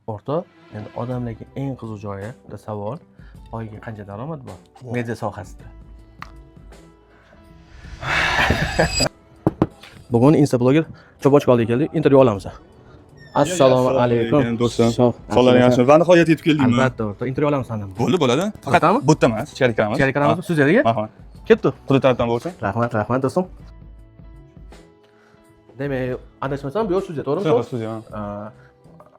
O'rta, endi odamlarga eng qiziq joyi bir savol. Oyiga qancha daromad bor? Media sohasida. Bugun Instablogger Cho'pochga olib keldik, intervyu olamiz. Assalomu alaykum. Do'stim. Sog'lig'ing yaxshimi? Va nihoyat yetib keldingmi? Albatta, o'rta, intervyu olamiz sanam. Bo'ladi. Faqat bu yerda emas, ichkari kiramiz. Ichkari kiramizmi? Studiyaga? Aha. Ketdi. Quda tarafdan bo'lsin. Rahmat do'stim. Demak, adashmasam bu yo'l studiya, to'g'rimi? To'g'ri, studiya.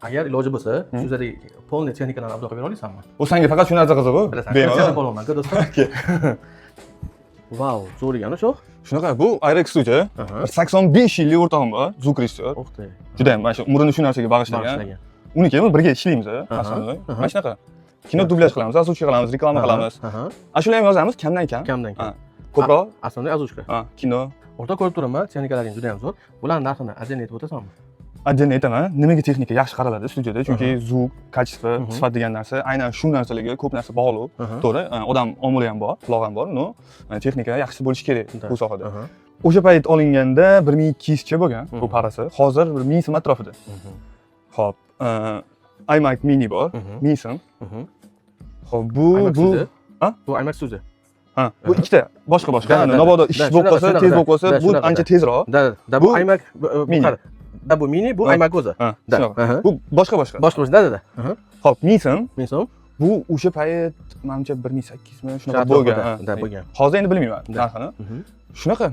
Agar iloji bo'lsa, studiyadagi polniy texnikalarni obdo qilib olaysanmi? U senga faqat shu narsa qiziq-ku. Bemalol bo'lmayman-ku do'stim. Vau, zo'r ekan shu. Shunaqa, bu Irex studiya. 85 yillik o'rtog'im bor, zvuk rejissyor. O'xtay. Juda ham mana shu umrini shu narsaga bag'ishlagan. Uniki birga ishlaymiz, aslida. Mana shunaqa. Kino dublyaj qilamiz, azuchka qilamiz, reklama qilamiz. Ashula ham yozamiz, kamdan kam. Ko'proq aslida azuchka. Kino. O'rta ko'rib turaman, texnikalaring juda ham zo'r. Bularning narxini отдельно aytib o'tasanmi? Отдельно aytaman. Nimaga texnika yaxshi qaraladi studiyada? Chunki zvuk, качество, sifat degan narsa aynan shu narsalarga ko'p narsa bog'liq. To'g'ri, odam omili ham bor, quloq ham bor, no texnika yaxshi bo'lishi kerak bu sohada. O'sha payt olinganda 1200 cha bo'lgan bu parasi. Hozir 1000 so'm atrofida. Xo'p, iMac mini bor, 1000 so'm. Xo'p, bu bu iMac studio. Bu ikkita boshqa. Mabodo ish bo'lib qolsa, tez bo'lib qolsa, bu ancha tezroq. Bu iMac bu mini, bu iMac o'zi. Bu boshqa. Boshqa, da. Xo'p, 1000 so'm. 1000 so'm. Bu o'sha payt menimcha 1800 mi shunaqa bo'lgan. Bo'lgan. Hozir endi bilmayman narxini. Shunaqa.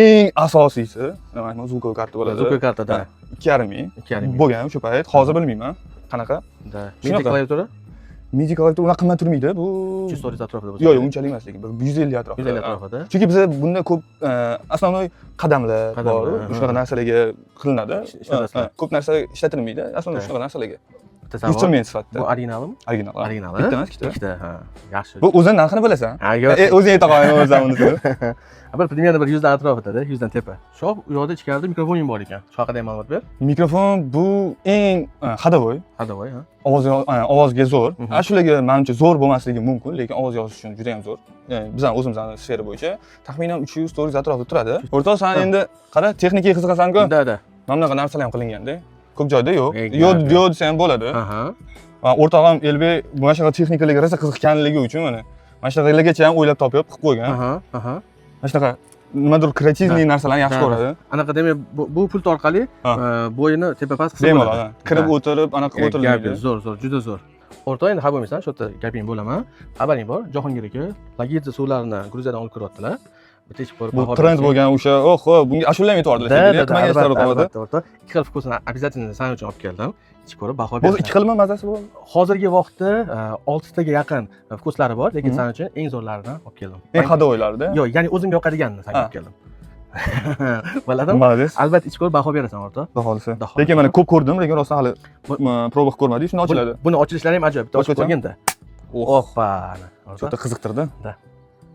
Eng asosiysi, nima звуковой karta bo'ladi. Звуковой kartada 2500 bo'lgan o'sha payt. Hozir bilmayman qanaqa. MIDI klaviatura? MIDI klaviatura unaqa qimmat turmaydi. Bu 300 atrofida bo'lsa. Yo'q, unchalik emas, lekin 150 atrofida. 150 atrofida. Chunki bizda bunda ko'p asosiy qadamlar bor, shunaqa narsalarga qilinadi. Ko'p narsa ishlatilmaydi, asosiy shunaqa narsalarga. Instrument sifatida. Bu originalmi? Original. Bitta emas, ikkita. Ha, yaxshi. Bu o'zing narxini bilasan? O'zing ayta qo'yaman o'zim uni. Primерно bir 100 dan atrofida, 100 dan tepa. Shu u yoqda ichkarida mikrofoning bor ekan. Shu haqida ham ma'lumot ber. Mikrofon bu eng hadavoy. Hadavoy, ha. Ovozga zo'r. Shularga menimcha zo'r bo'lmasligi mumkin, lekin ovoz yozish uchun juda ham zo'r. Ya'ni bizning o'zimizning sfera bo'yicha taxminan 300-400 atrofida turadi. O'rtoq, sen endi qara, texnikaga qiziqasan-ku? Da. Mana bunaqa narsalar ham qilinganda. Ko'p joyda yo'q. Yo'q desa ham bo'ladi. O'rtog'im Elbek mana shunaqa texnikalarga rosa qiziqqanligi uchun mana shunaqa ham o'ylab topib qilib qo'ygan. Mana shunaqa nimadir kreativniy narsalarni yaxshi ko'radi. Anaqa demak, bu pult orqali bo'yini tepa-past qilib bemalol kirib o'tirib, anaqa o'tirilmaydi. Zo'r, juda zo'r. O'rtoq, endi xabar bo'lmaysan, shu yerda gaping bo'laman. Xabaring bor, Jahongir aka Lagidze suvlarini Gruziyadan olib kiryaptilar. Bitta ichib ko'rib, bu trend bo'lgan o'sha, bunga ashula ham aytib yubordilar. Qilmagan ishlar qoladi. O'rtoq, ikki xil vkusini обязательно san uchun olib keldim. Ichib ko'rib, baho ber. Bu ikki xilmi mazasi bu? Hozirgi vaqtda 6 taga yaqin vkuslari bor, lekin san uchun eng zo'rlaridan olib keldim. Eng hadavoylarda? Yo'q, ya'ni o'zimga yoqadiganini san olib keldim. Bo'ladimi? Молодец. Albatta ichib ko'rib baho berasan, o'rtoq. Baholisi. Lekin mana ko'p ko'rdim, lekin rostdan hali proba qilib ko'rmadik, shuni ochiladi. Buni ochilishlari ham ajoyib. Bitta ochib ko'rganda. Oppa. O'ta qiziqtirdi.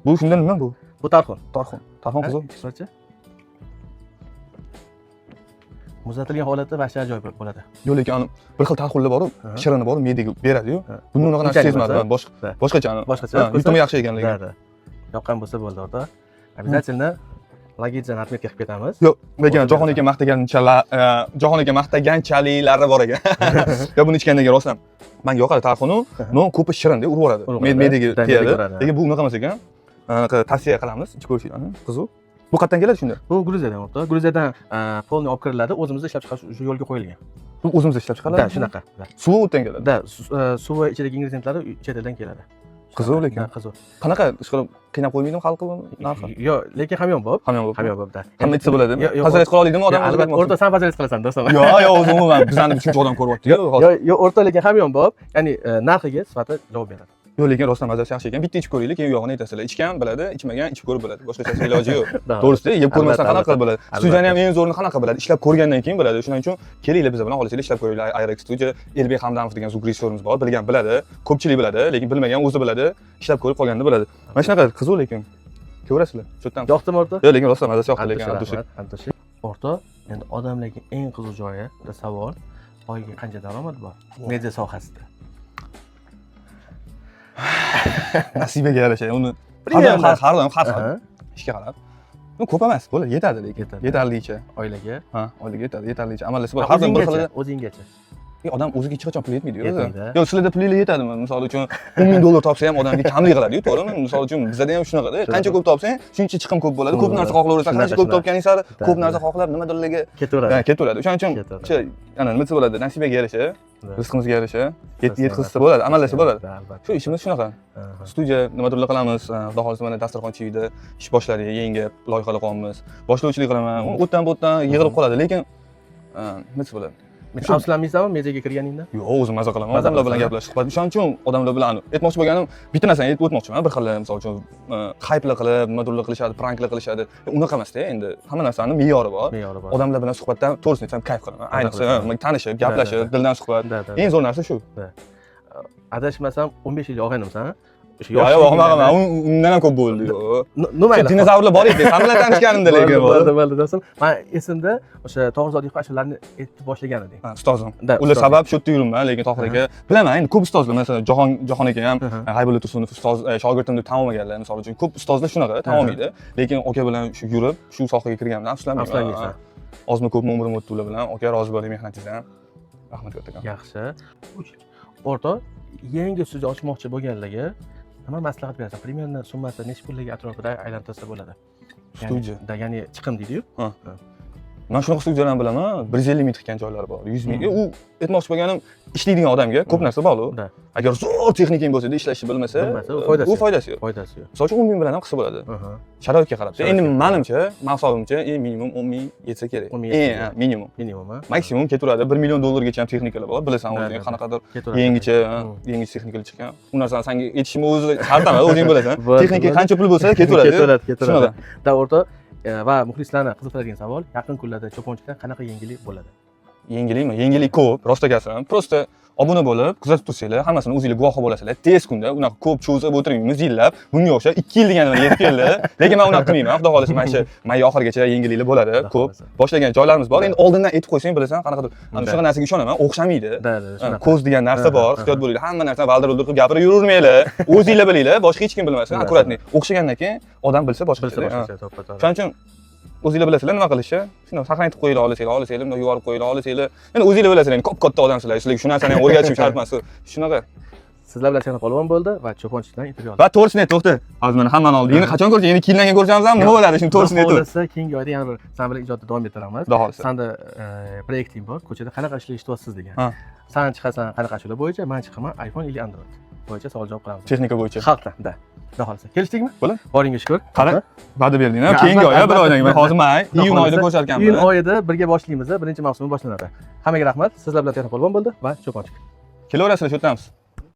Bu shundan nima bu? Bu tarxun. Tarxun qiziq. Chiqarchi. Muzlatilgan holatda vahshiy ajoyib bo'ladi. Yo'q, lekin bir xil tarxunlar bor, shirini bor, me'daga beradi-yu. Buni unaqa narsa sezmadim. Boshqacha. Yutimi yaxshi ekanligi. Yoqqan bo'lsa bo'ldi, o'rtoq. Обязательно Lagidzani отметка qilib ketamiz. Yo'q, lekin Jahon aka maqtaganchaliklari bor ekan. Yo, buni ichgandan keyin rostdan menga yoqadi tarxunu, no ko'pi shirinda urib yuboradi. Me'daga tegadi. Lekin bu unaqa emas ekan. Anaqa tavsiya qilamiz, ichib ko'rishinglarni. Qiziq. Bu qayerdan keladi shunda? Bu Gruziyadan, o'rtoq. Gruziyadan polniy olib kiriladi, o'zimizda ishlab chiqarish shu yo'lga qo'yilgan. Bu o'zimizda ishlab chiqariladi? Da, shunaqa. Suvi u yerdan keladi. Da, suvi ichidagi ingredientlari chet eldan keladi. Qiziq lekin. Qiziq. Qanaqa ish qilib qiynab qo'ymaydimi xalqni narxi? Yo'q, lekin hamyonbop. Hamyonbop-da. Hamma ichsa bo'ladimi? Fazolat qila oladimi odam? Albatta, o'rta san fazolat qilasan, do'stim. Yo'q, o'zim umuman bizani uchinchi odam ko'ryapti-ku. Yo'q, o'rta lekin hamyonbop, ya'ni narxiga sifati javob beradi. Yo'q, lekin rostdan mazasi yaxshi ekan. Bitta ichib ko'raylik, keyin u yog'ini aytasizlar. Ichgan biladi, ichmagan ichib ko'rib biladi. Boshqa iloji yo'q. To'g'risi, yeb ko'rmasdan qanaqa qilib biladi? Studiyani ham eng zo'rini qanaqa biladi? Ishlab ko'rgandan keyin biladi. Shuning uchun kelinglar biz bilan xohlasanglar ishlab ko'ringlar. Irex studiya, Elbek Hamdamov degan zvuk rejissyorimiz bor. Bilgan biladi, ko'pchilik biladi, lekin bilmagan o'zi biladi. Ishlab ko'rib qolganda biladi. Mana shunaqa qiziq lekin. Ko'rasizlar. Shu yerdan. Yoqdimi o'rtoq? Yo'q, lekin rostdan mazasi yoqdi lekin. O'rtoq, endi odamlarga eng qiziq joyi bir savol. Oyiga qancha daromad bor? Media sohasida. Nasibaga yarasha uni har doim har xil ishga qarab. Ko'p emas, bo'ladi, yetadi lekin. Yetarlicha. Oilaga? Oilaga yetadi, yetarlicha. Amallasi bor. Har bir xil o'zinggacha. odam o'ziga hech qachon pul yetmaydi-ku. Yetmaydi. Yo'q, sizlarda pulingiz yetadimi? Misol uchun $10,000 topsa ham odamga kamlik qiladi-ku, to'g'rimi? Misol uchun bizda ham shunaqa-da. Qancha ko'p topsang, shuncha chiqim ko'p bo'ladi. Ko'p narsa xohlayversan, qancha ko'p topganing sari ko'p narsa xohlab nimadirlarga ketaveradi. Ketaveradi. O'shaning uchun ana nima desa bo'ladi, nasibaga yarasha, rizqimizga yarasha yetkazsa bo'ladi, amallasa bo'ladi. Shu ishimiz shunaqa. Studiya nimadirlar qilamiz, xudo xolisa mana dasturxon chiydi, ish boshladik, yangi loyihalar qilamiz. Boshlovchilik qilaman. O'tdan yig'ilib qoladi, lekin nima desa bo'ladi? Afsuslanmaysizmi mediaga kirganingda? Yo'q, o'zim maza qilaman. Odamlar bilan gaplashib, suhbat. O'shaning uchun odamlar bilan aytmoqchi bo'lganim, bitta narsani aytib o'tmoqchiman. Bir xil, misol uchun, hype'lar qilib, nimadirlar qilishadi, pranklar qilishadi. Unaqa emas-da, endi hamma narsani me'yori bor. Odamlar bilan suhbatdan to'g'risini aytsam, kayf qilaman. Ayniqsa, tanishib, gaplashib, dildan suhbat. Eng zo'r narsa shu. Adashmasam 15 yil og'aynimsan. Yo'q, o'qimagan. Undan ham ko'p bo'ldi. Nima dinozavrlar bor edi. Hamma bilan tanishganimda lekin. Bo'ldi, do'stim. Men esimda o'sha Tohir Zodiyev ashulalarni aytib boshlagan edik. Ustozim. Ular sabab shu yerda yuribman, lekin Tohir aka bilaman, endi ko'p ustozlar, masalan, Jahon aka ham G'aybulla Tursunov ustoz shogirdim deb tamomlaganlar, misol uchun. Ko'p ustozlar shunaqa tamomlaydi, lekin aka bilan shu yurib, shu sohaga kirganimdan afsuslanmayman. Ozmi ko'pmi umrim o'tdi ular bilan. Aka rozi bo'ling mehnatingizdan. Rahmat katta. Yaxshi. O'rtoq, yangi studiya ochmoqchi bo'lganlarga nima maslahat berasiz? Примерно summasi necha pullarga atrofida aylantirsa bo'ladi? Studiya. Ya'ni chiqim deydi-yu. Men shunaqa studiyalarni bilaman, 150 ming tikkan joylari bor, 100 ming. U aytmoqchi bo'lganim, ishlaydigan odamga ko'p narsa bor-ku. Agar zo'r texniking bo'lsa-da, ishlashni bilmasa, u foydasi yo'q. Misol uchun 10 ming bilan ham qilsa bo'ladi. Sharoitga qarab. Endi menimcha, maqsadimcha, minimum 10 ming yetsa kerak. Minimum. Maksimum ketaveradi. $1 million gacha ham texnikalar bor. Bilasan o'zing qanaqadir yangicha texnikalar chiqqan. U narsani senga yetishimi o'zi shart emas, o'zing bilasan. Texnika qancha pul bo'lsa ketaveradi. Shunaqa. Da o'rtoq va muxlislarni qiziqtiradigan savol, yaqin kunlarda cho'ponchilikda qanaqa yangilik bo'ladi? Yangilikmi? Yangilik ko'p, rost aytasan. Prosta obuna bo'lib, kuzatib tursanglar, hammasini o'zingizlar guvohi bo'lasizlar. Tez kunda unaqa ko'p cho'zib o'tirmaymiz yillab. Bunga o'xshab 2 yil deganlar yetib keldi. Lekin men unaqa qilmayman. Xudo xolisa mana shu may oxirigacha yangiliklar bo'ladi. Ko'p. Boshlagan joylarimiz bor. Endi oldindan aytib qo'ysang, bilasan, qanaqadir shunaqa narsaga ishonaman, o'xshamaydi. Ko'z degan narsa bor, ehtiyot bo'linglar. Hamma narsani valdir-vuldir qilib gapirib yuravermanglar. O'zingizlar bilinglar, boshqa hech kim bilmasin. Akkuratni. O'xshagandan keyin odam bilsa boshqa. Shuning uchun o'zingizlar bilasizlar nima qilishni. Shuni saqlanib qo'yinglar, olasizlar, bunday yuborib qo'yinglar, olasizlar. Endi o'zingizlar bilasizlar, katta odamsizlar, sizlarga shu narsani ham o'rgatishim shart emas. Shunaqa. Sizlar bilan Chana Polvon bo'ldi va cho'ponchilikdan intervyu oldik. Va to'g'risini ayt, to'xta. Hozir mana hammani oldi. Endi qachon ko'rishamiz? Endi keyindan ko'rishamiz ham nima bo'ladi? Shuni to'g'risini ayt. Bo'lsa, keyingi oyda yana bir san bilan ijodda davom ettiramiz. Sanda proyekting bor, ko'chada qanaqa ishlayapsiz degan. San chiqasan qanaqa ashula bo'yicha, men chiqaman iPhone yoki Android bo'yicha savol javob qilamiz. Texnika bo'yicha. Xalqdan, da. Xudo xolisa. Kelishdikmi? Bo'ladi. Boringga shukr. Qara, va'da berding-a? Keyingi oy, bir oydan keyin. Hozir may, iyun oyida ko'rsatganmiz. Iyun oyida birga boshlaymiz, birinchi mavsumi boshlanadi. Hammaga rahmat. Sizlar bilan Chana Polvon bo'ldi va cho'ponchilik. Kelaverasizlar, shu yerdamiz.